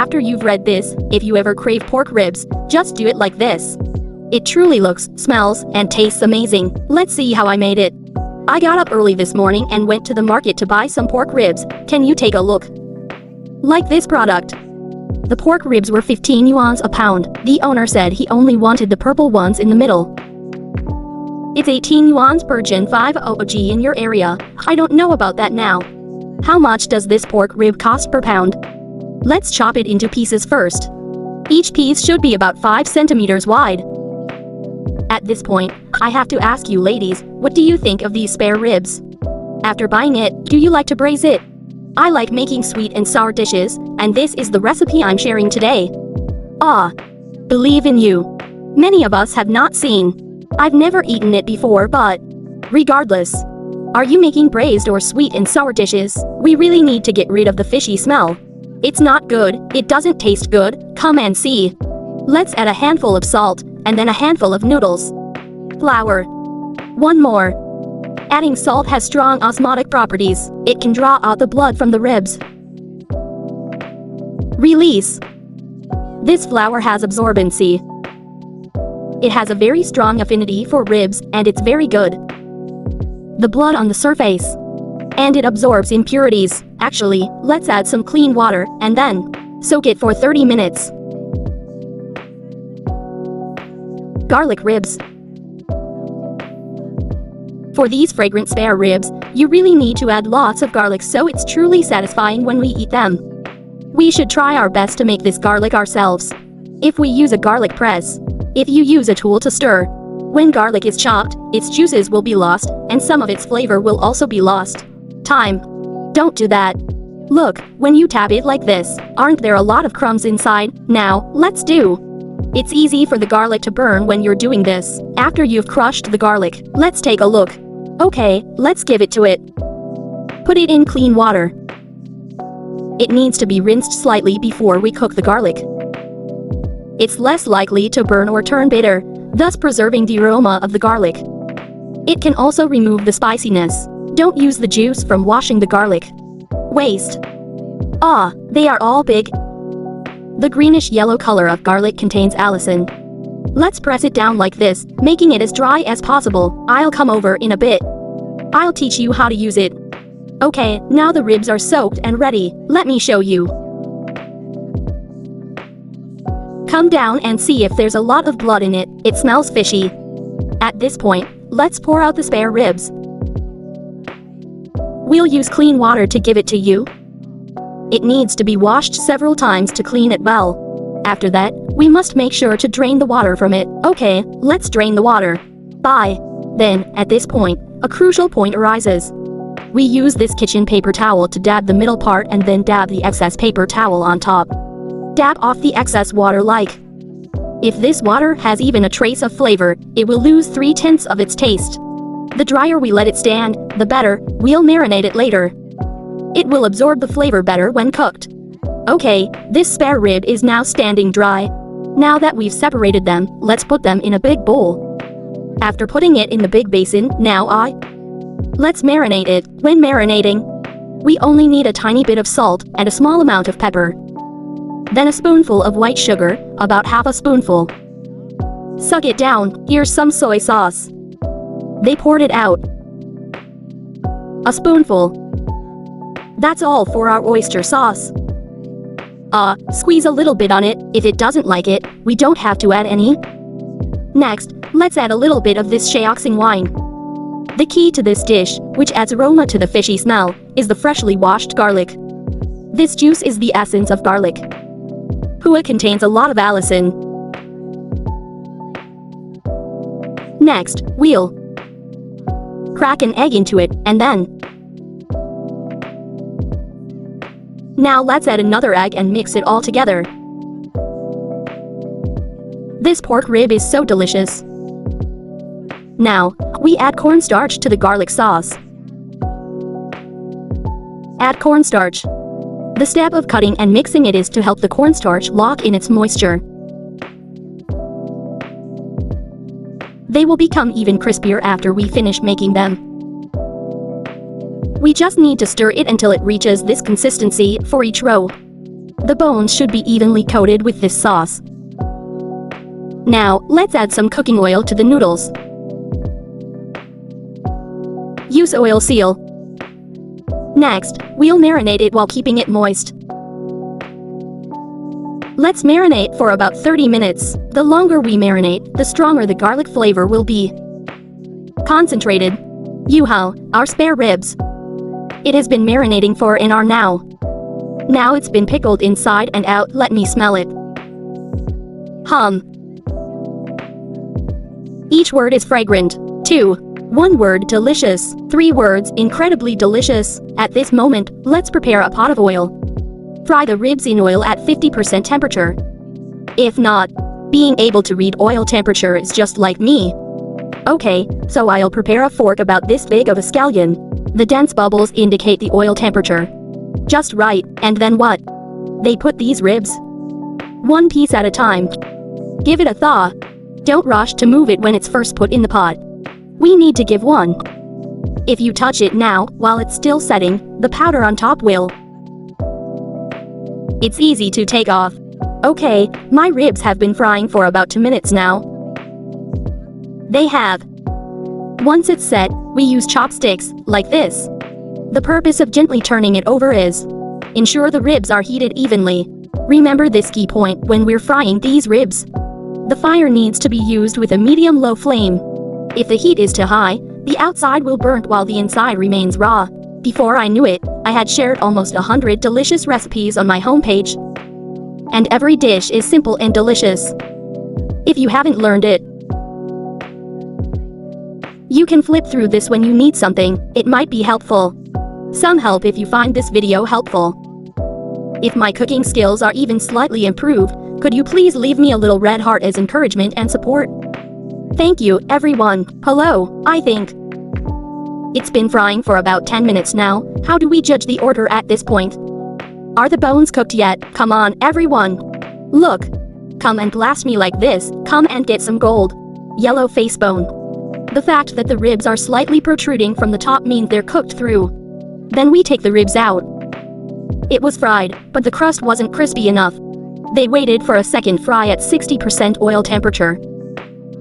After you've read this, if you ever crave pork ribs, just do it like this. It truly looks, smells, and tastes amazing. Let's see how I made it. I got up early this morning and went to the market to buy some pork ribs. Can you take a look? Like this product. The pork ribs were 15 yuan a pound. The owner said he only wanted the purple ones in the middle. It's 18 yuan per Gen 5 OG in your area. I don't know about that now. How much does this pork rib cost per pound? Let's chop it into pieces first. Each piece should be about 5 centimeters wide. At this point, I have to ask you ladies, what do you think of these spare ribs? After buying it, do you like to braise it? I like making sweet and sour dishes, and this is the recipe I'm sharing today. Believe in you. Many of us have not seen. I've never eaten it before, but regardless. Are you making braised or sweet and sour dishes? We really need to get rid of the fishy smell. It's not good, it doesn't taste good, come and see. Let's add a handful of salt, and then a handful of noodles. Flour. One more. Adding salt has strong osmotic properties. It can draw out the blood from the ribs. Release. This flour has absorbency. It has a very strong affinity for ribs, and it's very good. The blood on the surface. And it absorbs impurities. Actually, let's add some clean water, and then soak it for 30 minutes. Garlic ribs. For these fragrant spare ribs, you really need to add lots of garlic so it's truly satisfying when we eat them. We should try our best to make this garlic ourselves. If we use a garlic press. If you use a tool to stir. When garlic is chopped, its juices will be lost, and some of its flavor will also be lost. Time. Don't do that. Look, when you tap it like this, aren't there a lot of crumbs inside? Now, let's do. It's easy for the garlic to burn when you're doing this. After you've crushed the garlic, let's take a look. Okay, let's give it to it. Put it in clean water. It needs to be rinsed slightly before we cook the garlic. It's less likely to burn or turn bitter, thus preserving the aroma of the garlic. It can also remove the spiciness. Don't use the juice from washing the garlic. Waste. They are all big. The greenish-yellow color of garlic contains allicin. Let's press it down like this, making it as dry as possible. I'll come over in a bit. I'll teach you how to use it. Okay, now the ribs are soaked and ready. Let me show you. Come down and see if there's a lot of blood in it. It smells fishy. At this point, let's pour out the spare ribs. We'll use clean water to give it to you. It needs to be washed several times to clean it well. After that, we must make sure to drain the water from it. Okay, let's drain the water. Bye. Then, at this point, a crucial point arises. We use this kitchen paper towel to dab the middle part and then dab the excess paper towel on top. Dab off the excess water like. If this water has even a trace of flavor, it will lose 3/10 of its taste. The drier we let it stand, the better. We'll marinate it later. It will absorb the flavor better when cooked. Okay, this spare rib is now standing dry. Now that we've separated them, let's put them in a big bowl. After putting it in the big basin, let's marinate it. When marinating, we only need a tiny bit of salt and a small amount of pepper. Then a spoonful of white sugar, about half a spoonful. Suck it down. Here's some soy sauce. They poured it out. A spoonful. That's all for our oyster sauce. Squeeze a little bit on it. If it doesn't like it, we don't have to add any. Next, let's add a little bit of this Shaoxing wine. The key to this dish, which adds aroma to the fishy smell, is the freshly washed garlic. This juice is the essence of garlic. Hua contains a lot of allicin. Next, we'll crack an egg into it, and then now let's add another egg and mix it all together. This pork rib is so delicious. Now, we add cornstarch to the garlic sauce. Add cornstarch. The step of cutting and mixing it is to help the cornstarch lock in its moisture. They will become even crispier after we finish making them. We just need to stir it until it reaches this consistency for each row. The bones should be evenly coated with this sauce. Now, let's add some cooking oil to the noodles. Use oil seal. Next, we'll marinate it while keeping it moist. Let's marinate for about 30 minutes. The longer we marinate, the stronger the garlic flavor will be. Concentrated. Yuhao, our spare ribs. It has been marinating for an hour now. Now it's been pickled inside and out. Let me smell it. Each word is fragrant. 2. 1 word, delicious. 3 words, incredibly delicious. At this moment, let's prepare a pot of oil. Fry the ribs in oil at 50% temperature. If not, being able to read oil temperature is just like me. Okay, so I'll prepare a fork about this big of a scallion. The dense bubbles indicate the oil temperature. Just right, and then what? They put these ribs 1 piece at a time. Give it a thaw. Don't rush to move it when it's first put in the pot. We need to give 1. If you touch it now, while it's still setting, the powder on top will. It's easy to take off. Okay, my ribs have been frying for about 2 minutes now. They have. Once it's set, we use chopsticks, like this. The purpose of gently turning it over is ensure the ribs are heated evenly. Remember this key point when we're frying these ribs. The fire needs to be used with a medium-low flame. If the heat is too high, the outside will burn while the inside remains raw. Before I knew it, I had shared almost 100 delicious recipes on my homepage. And every dish is simple and delicious. If you haven't learned it, you can flip through this when you need something. It might be helpful. Some help if you find this video helpful. If my cooking skills are even slightly improved, could you please leave me a little red heart as encouragement and support? Thank you, everyone. Hello, I think. It's been frying for about 10 minutes now. How do we judge the order at this point? Are the bones cooked yet? Come on, everyone. Look. Come and blast me like this. Come and get some gold. Yellow face bone. The fact that the ribs are slightly protruding from the top means they're cooked through. Then we take the ribs out. It was fried, but the crust wasn't crispy enough. They waited for a second fry at 60% oil temperature.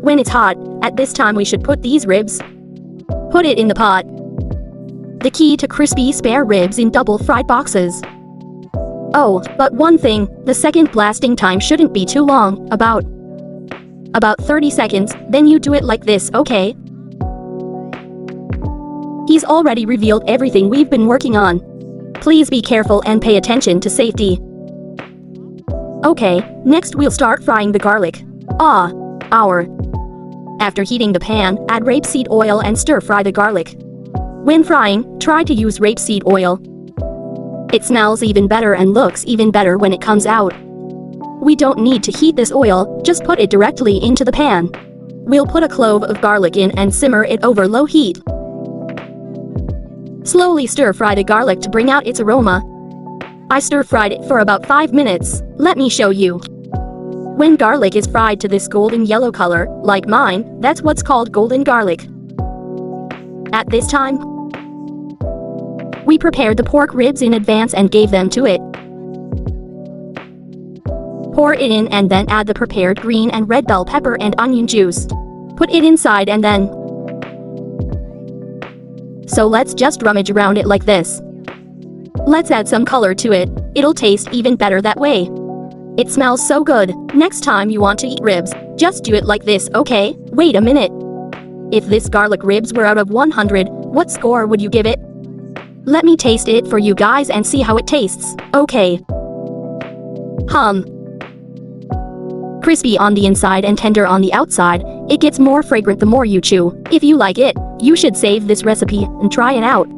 When it's hot, at this time we should put these ribs. Put it in the pot. The key to crispy spare ribs in double fried boxes. Oh, but one thing, the second blasting time shouldn't be too long, about 30 seconds, then you do it like this, okay? He's already revealed everything we've been working on. Please be careful and pay attention to safety. Okay, next we'll start frying the garlic. After heating the pan, add rapeseed oil and stir-fry the garlic. When frying, try to use rapeseed oil. It smells even better and looks even better when it comes out. We don't need to heat this oil, just put it directly into the pan. We'll put a clove of garlic in and simmer it over low heat. Slowly stir-fry the garlic to bring out its aroma. I stir-fried it for about 5 minutes. Let me show you. When garlic is fried to this golden yellow color, like mine, that's what's called golden garlic. At this time, we prepared the pork ribs in advance and gave them to it. Pour it in and then add the prepared green and red bell pepper and onion juice. Put it inside and then. So let's just rummage around it like this. Let's add some color to it. It'll taste even better that way. It smells so good. Next time you want to eat ribs, just do it like this, okay? Wait a minute. If this garlic ribs were out of 100, what score would you give it? Let me taste it for you guys and see how it tastes, okay? Crispy on the inside and tender on the outside, it gets more fragrant the more you chew. If you like it, you should save this recipe and try it out.